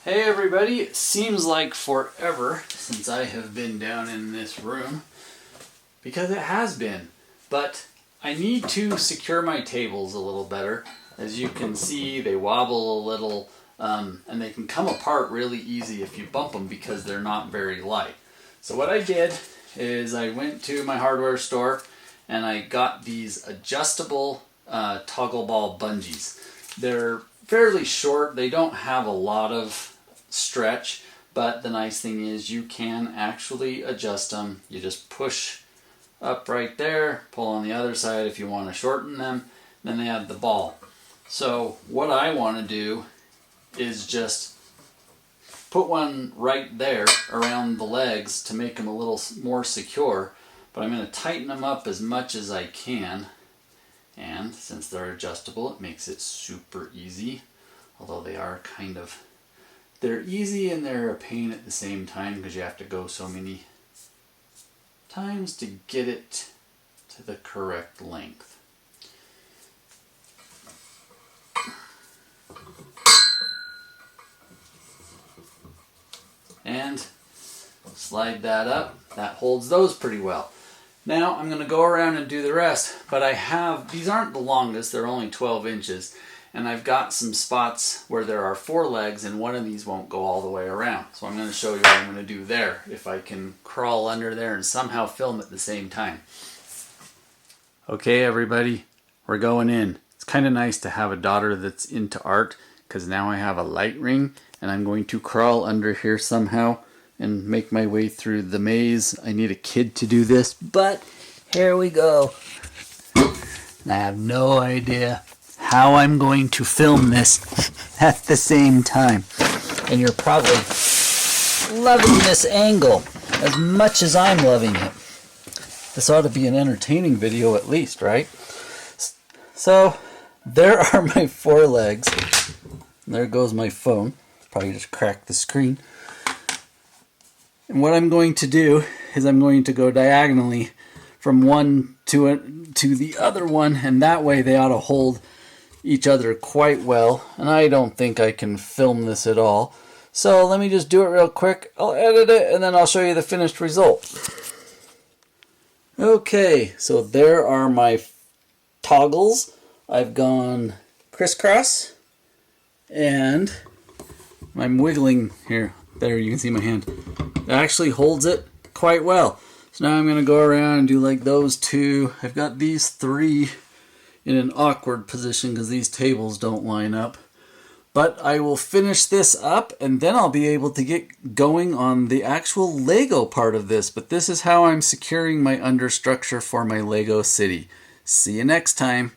Hey everybody, it seems like forever since I have been down in this room, because it has been, but I need to secure my tables a little better. As you can see, they wobble a little, and they can come apart really easy if you bump them because they're not very light. So what I did is I went to my hardware store and I got these adjustable toggle ball bungees. They're fairly short, they don't have a lot of stretch, but the nice thing is you can actually adjust them. You just push up right there, pull on the other side if you want to shorten them, then they have the ball. So what I want to do is just put one right there around the legs to make them a little more secure, but I'm going to tighten them up as much as I can, and since they're adjustable it makes it super easy, although they're easy and they're a pain at the same time because you have to go so many times to get it to the correct length. And slide that up. That holds those pretty well. Now I'm going to go around and do the rest, but these aren't the longest, they're only 12 inches. And I've got some spots where there are 4 legs and one of these won't go all the way around. So I'm going to show you what I'm going to do there, if I can crawl under there and somehow film at the same time. Okay everybody, we're going in. It's kind of nice to have a daughter that's into art, because now I have a light ring and I'm going to crawl under here somehow and make my way through the maze. I need a kid to do this, but here we go. And I have no idea how I'm going to film this at the same time. And you're probably loving this angle as much as I'm loving it. This ought to be an entertaining video at least, right? So there are my 4 legs. There goes my phone. Probably just cracked the screen. And what I'm going to do is I'm going to go diagonally from one to the other one, and that way they ought to hold each other quite well, and I don't think I can film this at all. So let me just do it real quick. I'll edit it and then I'll show you the finished result. Okay, so there are my toggles. I've gone crisscross and I'm wiggling here. There, you can see my hand. It actually holds it quite well. So now I'm going to go around and do like those 2. I've got these 3 in an awkward position because these tables don't line up. But I will finish this up and then I'll be able to get going on the actual Lego part of this. But this is how I'm securing my understructure for my Lego city. See you next time.